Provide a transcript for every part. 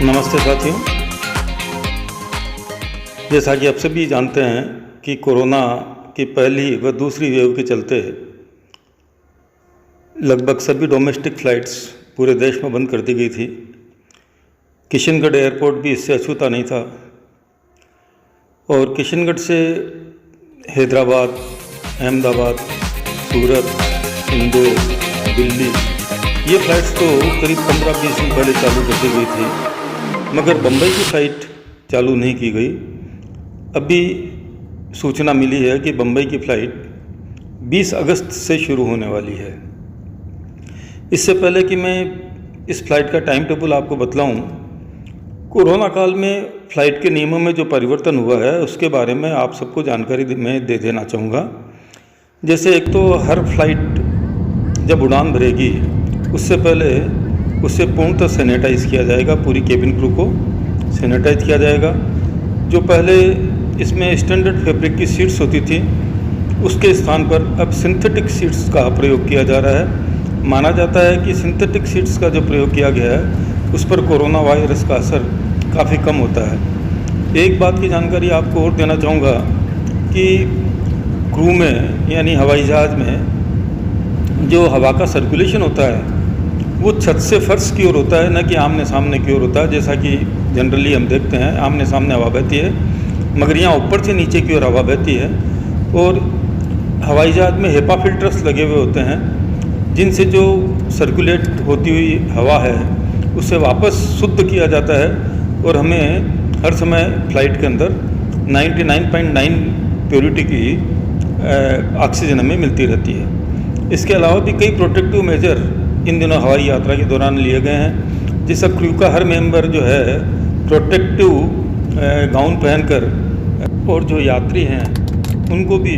नमस्ते साथियों। जैसा कि आप सभी जानते हैं कि कोरोना की पहली व दूसरी वेव के चलते लगभग सभी डोमेस्टिक फ़्लाइट्स पूरे देश में बंद कर दी गई थी। किशनगढ़ एयरपोर्ट भी इससे अछूता नहीं था और किशनगढ़ से हैदराबाद, अहमदाबाद, सूरत, इंदौर, दिल्ली ये फ़्लाइट्स तो करीब 15-20 दिन पहले चालू कर दी गई थी, मगर बम्बई की फ़्लाइट चालू नहीं की गई। अभी सूचना मिली है कि बम्बई की फ़्लाइट 20 अगस्त से शुरू होने वाली है। इससे पहले कि मैं इस फ़्लाइट का टाइम टेबल आपको बतलाऊं, कोरोना काल में फ़्लाइट के नियमों में जो परिवर्तन हुआ है उसके बारे में आप सबको जानकारी मैं दे देना चाहूँगा। जैसे एक तो हर फ़्लाइट जब उड़ान भरेगी उससे पहले उसे पूर्णतः सैनिटाइज़ किया जाएगा, पूरी केबिन क्रू को सैनिटाइज किया जाएगा। जो पहले इसमें स्टैंडर्ड फैब्रिक की सीट्स होती थी उसके स्थान पर अब सिंथेटिक सीट्स का प्रयोग किया जा रहा है। माना जाता है कि सिंथेटिक सीट्स का जो प्रयोग किया गया है उस पर कोरोना वायरस का असर काफ़ी कम होता है। एक बात की जानकारी आपको और देना चाहूँगा कि क्रू में यानी हवाई जहाज़ में जो हवा का सर्कुलेशन होता है वो छत से फर्श की ओर होता है, न कि आमने सामने की ओर होता है। जैसा कि जनरली हम देखते हैं आमने सामने हवा बहती है, मगर यहाँ ऊपर से नीचे की ओर हवा बहती है। और हवाई जहाज़ में हेपा फिल्टर्स लगे हुए होते हैं जिनसे जो सर्कुलेट होती हुई हवा है उसे वापस शुद्ध किया जाता है और हमें हर समय फ़्लाइट के अंदर 99.9 प्योरिटी की ऑक्सीजन हमें मिलती रहती है। इसके अलावा भी कई प्रोटेक्टिव मेजर इन दिनों हवाई यात्रा के दौरान लिए गए हैं। जिसका क्रू का हर मेंबर जो है प्रोटेक्टिव गाउन पहनकर, और जो यात्री हैं उनको भी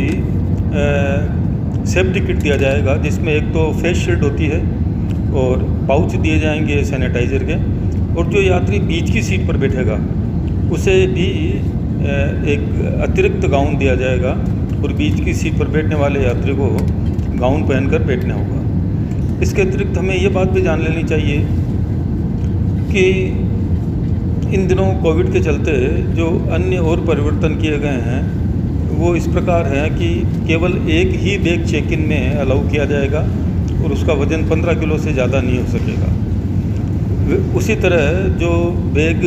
सेफ्टी किट दिया जाएगा जिसमें एक तो फेस शील्ड होती है और पाउच दिए जाएंगे सैनिटाइज़र के। और जो यात्री बीच की सीट पर बैठेगा उसे भी एक अतिरिक्त गाउन दिया जाएगा और बीच की सीट पर बैठने वाले यात्री को गाउन पहनकर बैठना होगा। इसके अतिरिक्त हमें ये बात भी जान लेनी चाहिए कि इन दिनों कोविड के चलते जो अन्य और परिवर्तन किए गए हैं वो इस प्रकार हैं कि केवल एक ही बैग चेक इन में अलाउ किया जाएगा और उसका वज़न 15 किलो से ज़्यादा नहीं हो सकेगा। उसी तरह जो बैग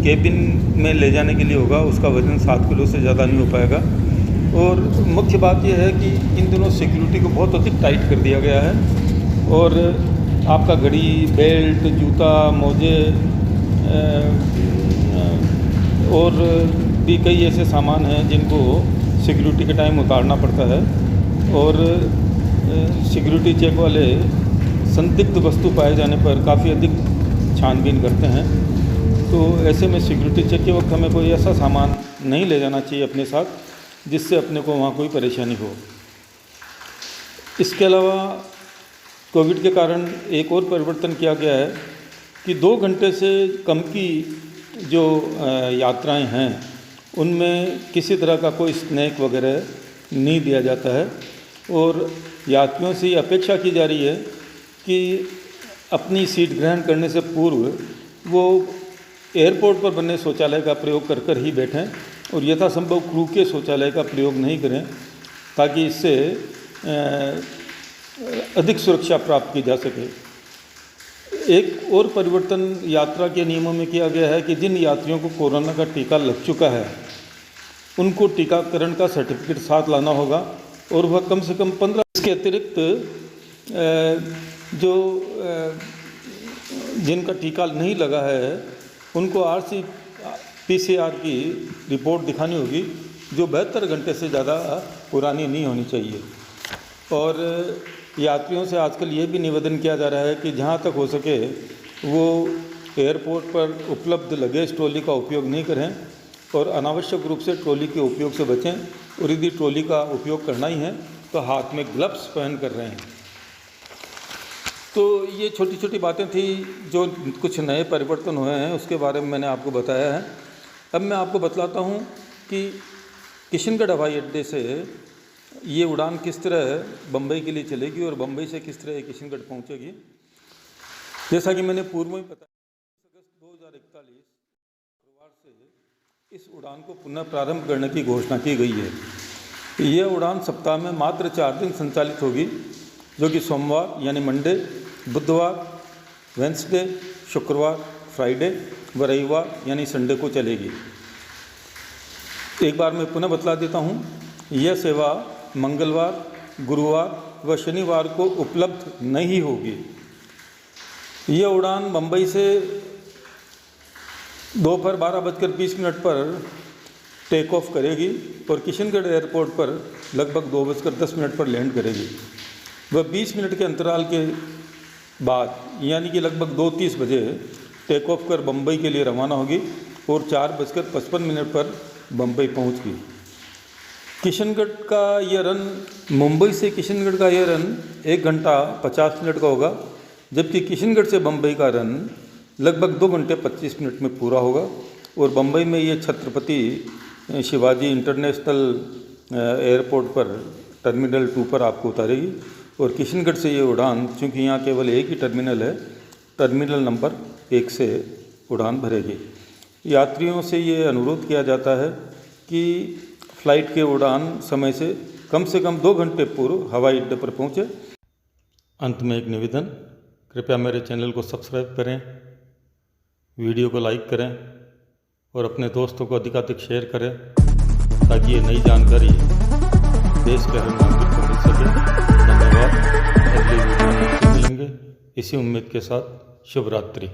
केबिन में ले जाने के लिए होगा उसका वज़न 7 किलो से ज़्यादा नहीं हो पाएगा। और मुख्य बात यह है कि इन दिनों सिक्योरिटी को बहुत अधिक टाइट कर दिया गया है और आपका घड़ी, बेल्ट, जूता, मोजे और भी कई ऐसे सामान हैं जिनको सिक्योरिटी के टाइम उतारना पड़ता है। और सिक्योरिटी चेक वाले संदिग्ध वस्तु पाए जाने पर काफ़ी अधिक छानबीन करते हैं। तो ऐसे में सिक्योरिटी चेक के वक्त हमें कोई ऐसा सामान नहीं ले जाना चाहिए अपने साथ जिससे अपने को वहाँ कोई परेशानी हो। इसके अलावा कोविड के कारण एक और परिवर्तन किया गया है कि 2 घंटे से कम की जो यात्राएं हैं उनमें किसी तरह का कोई स्नैक वगैरह नहीं दिया जाता है। और यात्रियों से ये अपेक्षा की जा रही है कि अपनी सीट ग्रहण करने से पूर्व वो एयरपोर्ट पर बने शौचालय का प्रयोग कर कर ही बैठें और यथासंभव क्रू के शौचालय का प्रयोग नहीं करें, ताकि इससे अधिक सुरक्षा प्राप्त की जा सके। एक और परिवर्तन यात्रा के नियमों में किया गया है कि जिन यात्रियों को कोरोना का टीका लग चुका है उनको टीकाकरण का सर्टिफिकेट साथ लाना होगा और वह कम से कम 15। इसके अतिरिक्त जो जिनका टीका नहीं लगा है उनको RT-PCR की रिपोर्ट दिखानी होगी जो 72 घंटे से ज़्यादा पुरानी नहीं होनी चाहिए। और यात्रियों से आजकल ये भी निवेदन किया जा रहा है कि जहाँ तक हो सके वो एयरपोर्ट पर उपलब्ध लगेज ट्रॉली का उपयोग नहीं करें और अनावश्यक रूप से ट्रॉली के उपयोग से बचें। और यदि ट्रॉली का उपयोग करना ही है तो हाथ में ग्लव्स पहन कर रहें। तो ये छोटी छोटी बातें थी जो कुछ नए परिवर्तन हुए हैं उसके बारे में मैंने आपको बताया है। अब मैं आपको बतलाता हूँ कि किशनगढ़ हवाई अड्डे से ये उड़ान किस तरह बम्बई के लिए चलेगी और बम्बई से किस तरह किशनगढ़ पहुँचेगी। जैसा कि मैंने पूर्व में बताया, अगस्त 2041 शुक्रवार से इस उड़ान को पुनः प्रारंभ करने की घोषणा की गई है। यह उड़ान सप्ताह में मात्र 4 दिन संचालित होगी, जो कि सोमवार यानी मंडे, बुधवार, वेंसडे, शुक्रवार, फ्राइडे व रविवार यानी संडे को चलेगी। एक बार मैं पुनः बतला देता हूँ, यह सेवा मंगलवार, गुरुवार व शनिवार को उपलब्ध नहीं होगी। यह उड़ान मुंबई से दोपहर 12:20 पर टेक ऑफ करेगी और किशनगढ़ एयरपोर्ट पर लगभग 2:10 पर लैंड करेगी। वह 20 मिनट के अंतराल के बाद यानी कि लगभग 2:30 बजे टेक ऑफ कर बम्बई के लिए रवाना होगी और 4:55 पर बम्बई पहुंचगी। किशनगढ़ का यह रन, मुंबई से किशनगढ़ का यह रन 1 घंटा 50 मिनट का होगा, जबकि किशनगढ़ से बम्बई का रन लगभग 2 घंटे 25 मिनट में पूरा होगा। और बम्बई में ये छत्रपति शिवाजी इंटरनेशनल एयरपोर्ट पर टर्मिनल 2 पर आपको उतारेगी। और किशनगढ़ से ये उड़ान, चूँकि यहाँ केवल एक ही टर्मिनल है, टर्मिनल नंबर 1 से उड़ान भरेगी। यात्रियों से ये अनुरोध किया जाता है कि फ़्लाइट के उड़ान समय से कम 2 घंटे पूर्व हवाई अड्डे पर पहुँचे। अंत में एक निवेदन, कृपया मेरे चैनल को सब्सक्राइब करें, वीडियो को लाइक करें और अपने दोस्तों को अधिकाधिक शेयर करें, ताकि ये नई जानकारी देश के हर नागरिक को मिल सके। धन्यवाद। अगले वीडियो में मिलेंगे इसी उम्मीद के साथ। शुभ रात्रि।